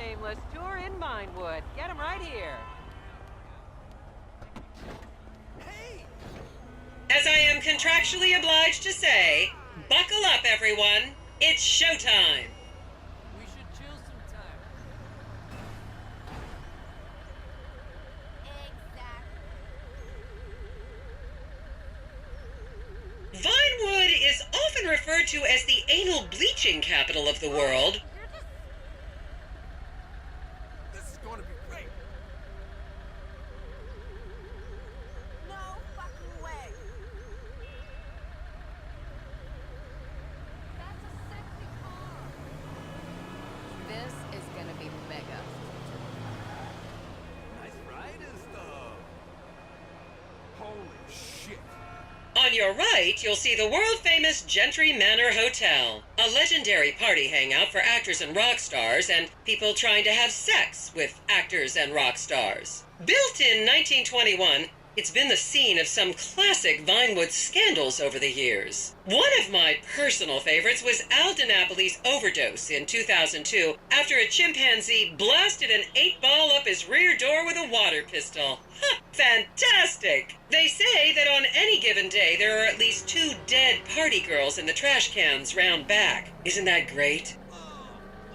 Shameless tour in Vinewood. Get him right here. As I am contractually obliged to say, buckle up, everyone. It's showtime. We should chill sometime. Vinewood is often referred to as the anal bleaching capital of the world. This is going to be great. No fucking way. That's a sexy car. This is gonna be mega. Nice ride and stuff. Holy shit. On your right, you'll see the world-famous Gentry Manor Hotel, a legendary party hangout for actors and rock stars and people trying to have sex with actors and rock stars. Built in 1921, it's been the scene of some classic Vinewood scandals over the years. One of my personal favorites was Al DiNapoli's overdose in 2002 after a chimpanzee blasted an 8-ball up his rear door with a water pistol. Fantastic! They say that on any given day there are at least 2 dead party girls in the trash cans round back. Isn't that great?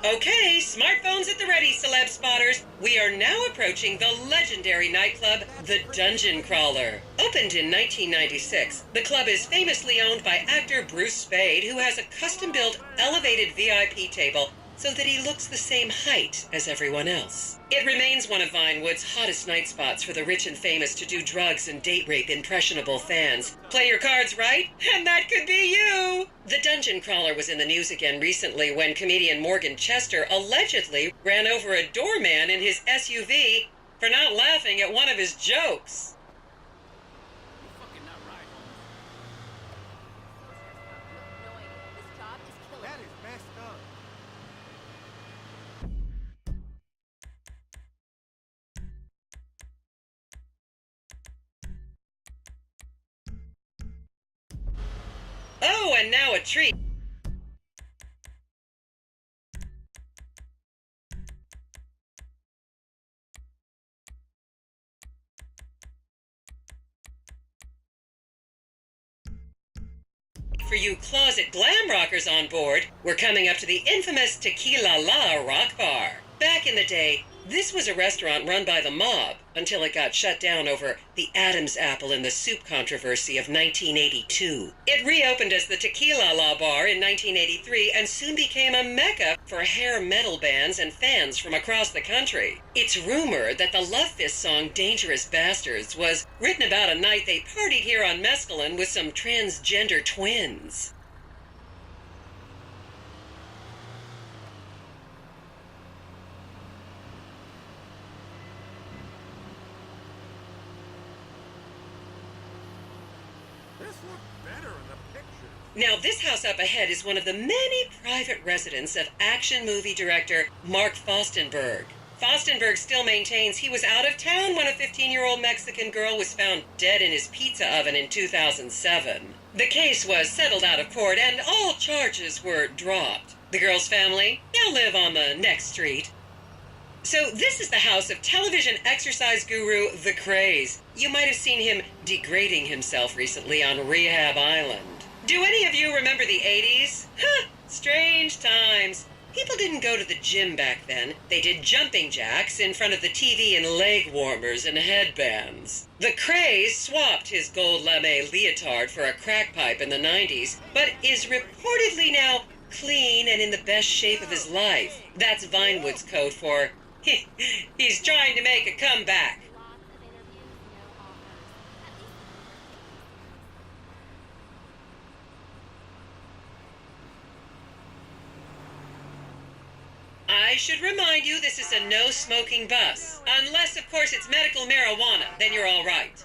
Okay, smartphones at the ready, celeb spotters. We are now approaching the legendary nightclub, the Dungeon Crawler. Opened in 1996, the club is famously owned by actor Bruce Spade, who has a custom-built elevated VIP table so that he looks the same height as everyone else. It remains one of Vinewood's hottest night spots for the rich and famous to do drugs and date rape impressionable fans. Play your cards right, and that could be you! The Dungeon Crawler was in the news again recently when comedian Morgan Chester allegedly ran over a doorman in his SUV for not laughing at one of his jokes. You're fucking not right. This job is killing That me. is messed up. Oh, and now a treat. For you closet glam rockers on board, we're coming up to the infamous Tequila La Rock Bar. Back in the day, this was a restaurant run by the mob until it got shut down over the Adam's apple in the soup controversy of 1982. It reopened as the Tequila La Bar in 1983 and soon became a mecca for hair metal bands and fans from across the country. It's rumored that the Love Fist song Dangerous Bastards was written about a night they partied here on mescaline with some transgender twins. This looked better in the picture. Now, this house up ahead is one of the many private residences of action movie director Mark Fostenberg. Fostenberg still maintains he was out of town when a 15-year-old Mexican girl was found dead in his pizza oven in 2007. The case was settled out of court and all charges were dropped. The girl's family now live on the next street. So this is the house of television exercise guru The Craze. You might have seen him degrading himself recently on Rehab Island. Do any of you remember the 80s? Huh, strange times. People didn't go to the gym back then. They did jumping jacks in front of the TV in leg warmers and headbands. The Craze swapped his gold lame leotard for a crack pipe in the 90s, but is reportedly now clean and in the best shape of his life. That's Vinewood's code for he's trying to make a comeback. I should remind you this is a no-smoking bus. Unless, of course, it's medical marijuana, then you're all right.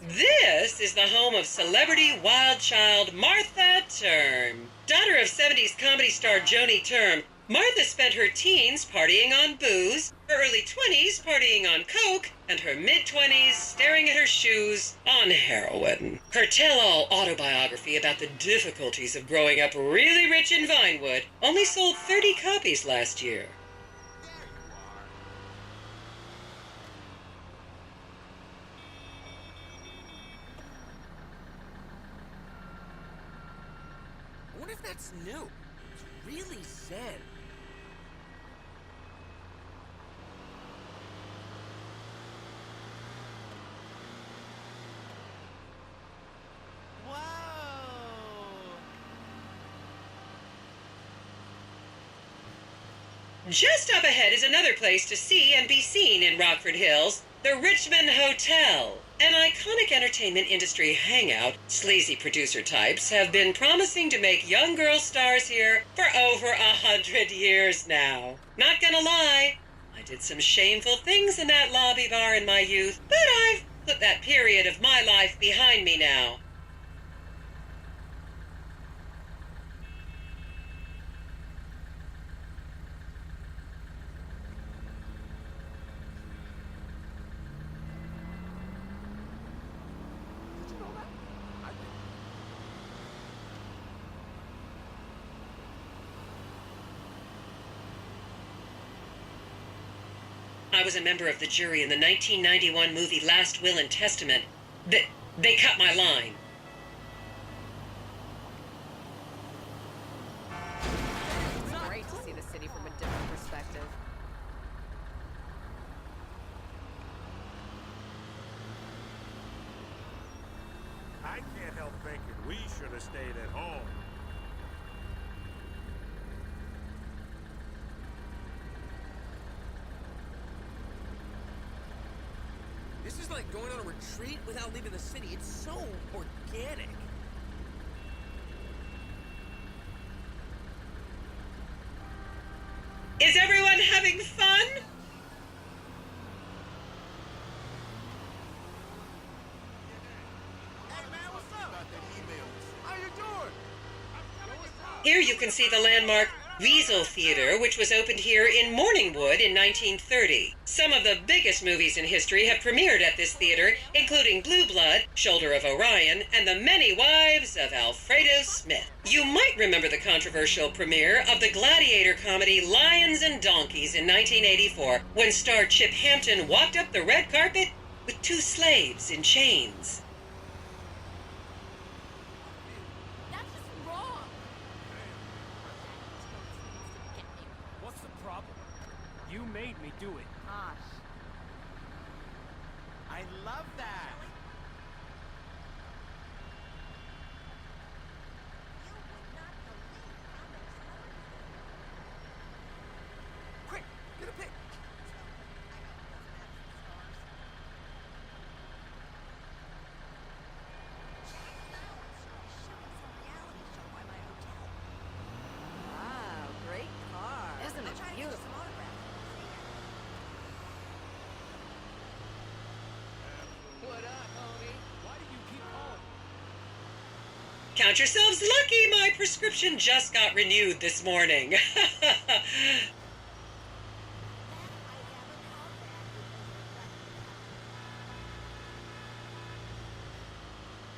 This is the home of celebrity wild child Martha Term. Daughter of 70s comedy star Joni Term, Martha spent her teens partying on booze, her early 20s partying on coke, and her mid-20s staring at her shoes on heroin. Her tell-all autobiography about the difficulties of growing up really rich in Vinewood only sold 30 copies last year. It's new. It's really zen. Just up ahead is another place to see and be seen in Rockford Hills, the Richmond Hotel. An iconic entertainment industry hangout, sleazy producer types have been promising to make young girl stars here for over 100 years now. Not gonna lie, I did some shameful things in that lobby bar in my youth, but I've put that period of my life behind me now. I was a member of the jury in the 1991 movie Last Will and Testament. They cut my line. It's great to see the city from a different perspective. I can't help thinking we should have stayed at home. This is like going on a retreat without leaving the city. It's so organic. Is everyone having fun? Hey man, what's up? About that email. How you doing? Here you can see the landmark Weasel Theater, which was opened here in Morningwood in 1930. Some of the biggest movies in history have premiered at this theater, including Blue Blood, Shoulder of Orion, and The Many Wives of Alfredo Smith. You might remember the controversial premiere of the gladiator comedy Lions and Donkeys in 1984, when star Chip Hampton walked up the red carpet with two slaves in chains. That's just wrong. What's the problem? You made me do it. Gosh. I love that. Quick, get a pic. Wow, great car. Isn't it beautiful? What up, homie? Why do you keep calling? Count yourselves lucky, my prescription just got renewed this morning.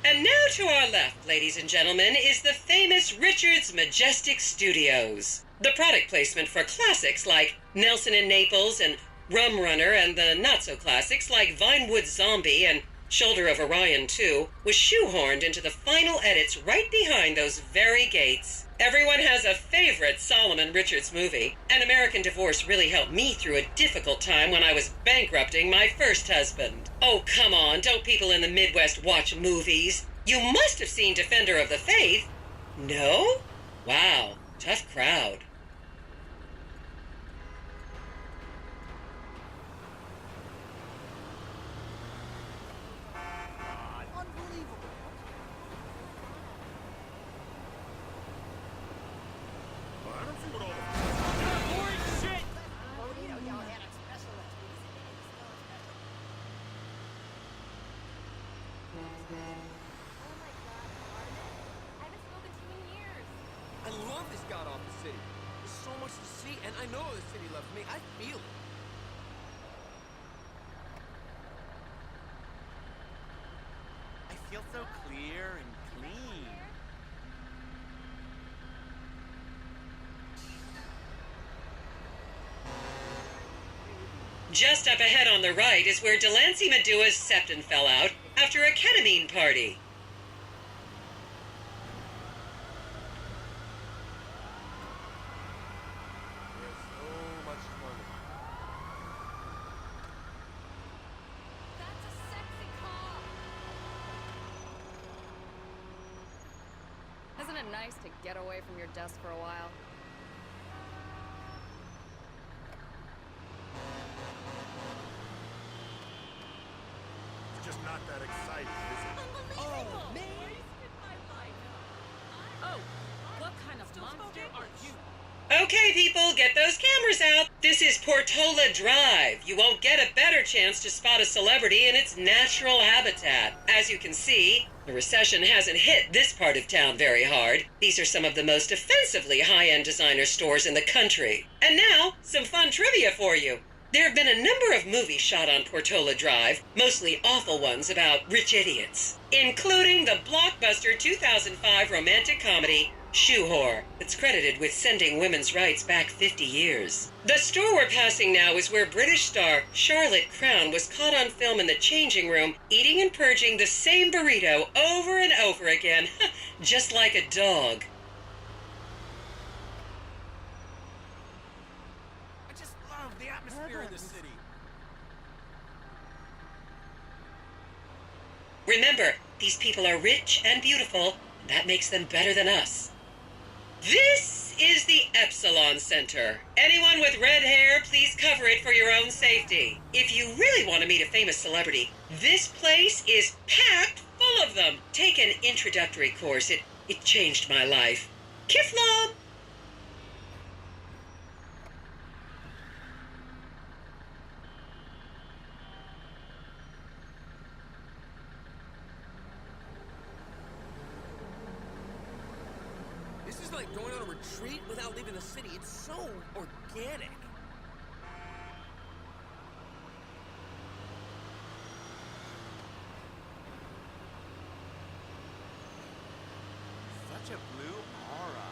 And now to our left, ladies and gentlemen, is the famous Richards Majestic Studios. The product placement for classics like Nelson and Naples and Rum Runner, and the not-so-classics like Vinewood Zombie and Shoulder of Orion 2 was shoehorned into the final edits right behind those very gates. Everyone has a favorite Solomon Richards movie. An American Divorce really helped me through a difficult time when I was bankrupting my first husband. Oh, come on, don't people in the Midwest watch movies? You must have seen Defender of the Faith. No? Wow, tough crowd. Well, I don't see what all the Boring shit! I love this god-awful city. There's so much to see, and I know the city loves me. I feel it. I feel so clear and clean. Just up ahead on the right is where Delancey Medua's septon fell out after a ketamine party. Isn't it nice to get away from your desk for a while? It's just not that exciting, is it? Oh, man! Oh, what kind of monster are you? Okay, people, get those cameras out. This is Portola Drive. You won't get a better chance to spot a celebrity in its natural habitat. As you can see, the recession hasn't hit this part of town very hard. These are some of the most offensively high-end designer stores in the country. And now, some fun trivia for you. There have been a number of movies shot on Portola Drive, mostly awful ones about rich idiots, including the blockbuster 2005 romantic comedy Shoe Whore, that's credited with sending women's rights back 50 years. The store we're passing now is where British star Charlotte Crown was caught on film in the changing room, eating and purging the same burrito over and over again, just like a dog. I just love the atmosphere in the city. Remember, these people are rich and beautiful, and that makes them better than us. This is the Epsilon Center. Anyone with red hair, please cover it for your own safety. If you really want to meet a famous celebrity, this place is packed full of them. Take an introductory course. It changed my life. Kiflam! This is like going on a retreat without leaving the city. It's so organic. Such a blue aura.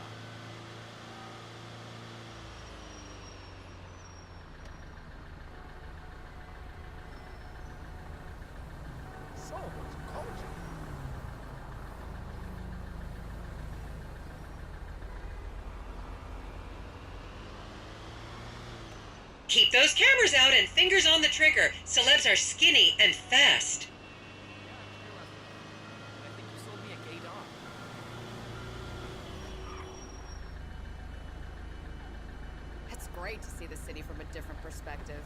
So much culture. Keep those cameras out and fingers on the trigger. Celebs are skinny and fast. I think you sold me a gay dog. It's great to see the city from a different perspective.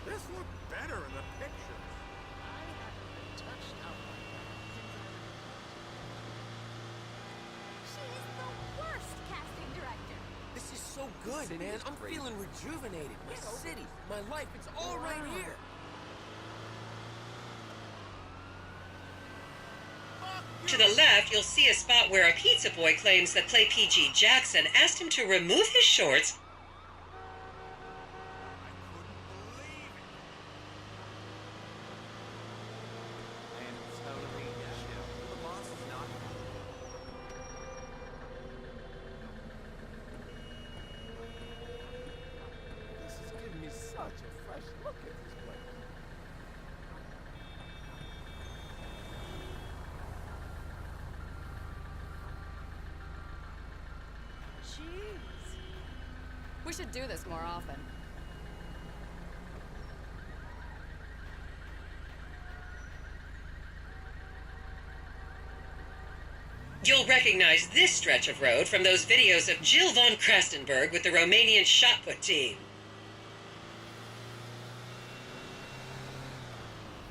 This looked better in the pictures. She is the worst casting director. This is so good, city man. is I'm great. feeling rejuvenated. My city, my life, it's all right here. To the left, you'll see a spot where a pizza boy claims that Play PG Jackson asked him to remove his shorts I am totally chill. The boss is not. This is giving me such a fresh look at this place. Jeez. We should do this more often. You'll recognize this stretch of road from those videos of Jill von Krastenberg with the Romanian shot put team.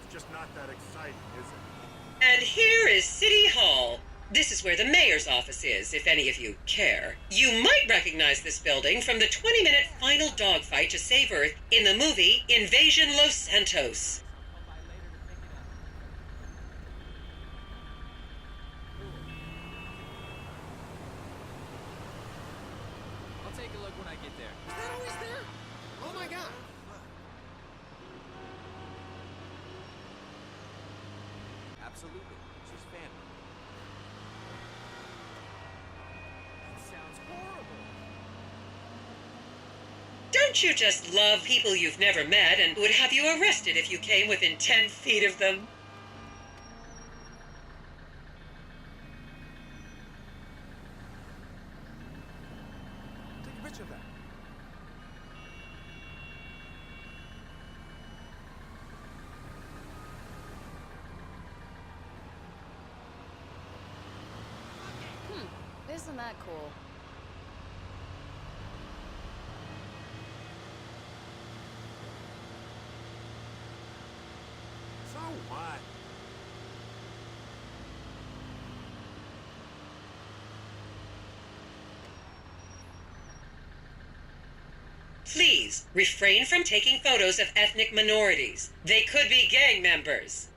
It's just not that exciting, is it? And here is City Hall. This is where the mayor's office is, if any of you care. You might recognize this building from the 20-minute final dogfight to save Earth in the movie Invasion Los Santos. I'll take a look when I get there. Is that always there? Oh my god. Absolutely. She's family. That sounds horrible. Don't you just love people you've never met and would have you arrested if you came within 10 feet of them? Take a picture of that. Isn't that cool? So what? Please refrain from taking photos of ethnic minorities. They could be gang members.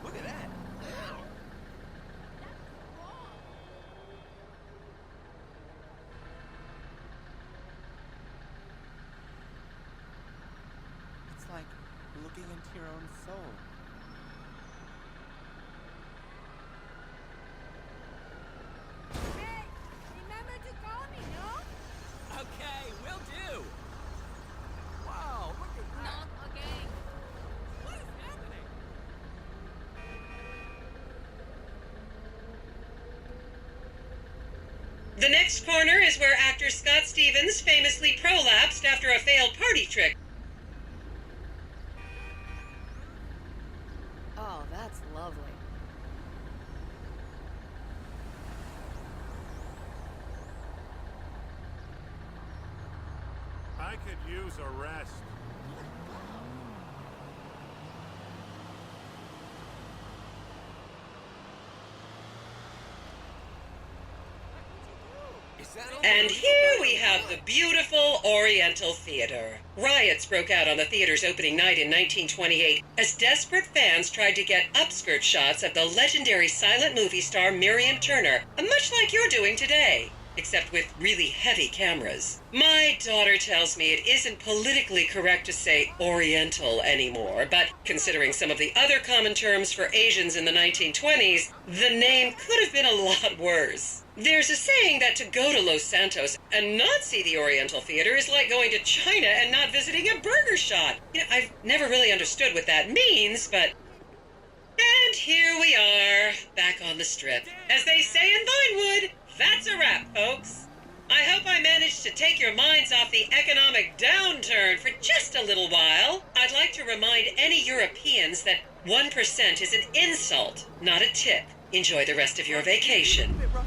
Look at that. It's like looking into your own soul. Hey, remember to call me, no? Okay, will do. Wow, look at that. Not again. What is happening? The next corner is where actor Scott Stevens famously prolapsed after a failed party trick. Oh, that's lovely. I could use a rest. Is that all? And here we have the beautiful Oriental Theater. Riots broke out on the theater's opening night in 1928 as desperate fans tried to get upskirt shots of the legendary silent movie star Miriam Turner, much like you're doing today, except with really heavy cameras. My daughter tells me it isn't politically correct to say Oriental anymore, but considering some of the other common terms for Asians in the 1920s, the name could have been a lot worse. There's a saying that to go to Los Santos and not see the Oriental Theater is like going to China and not visiting a burger shop. I've never really understood what that means, but... And here we are, back on the strip. As they say in Vinewood, that's a wrap, folks. I hope I managed to take your minds off the economic downturn for just a little while. I'd like to remind any Europeans that 1% is an insult, not a tip. Enjoy the rest of your vacation. A bit rough,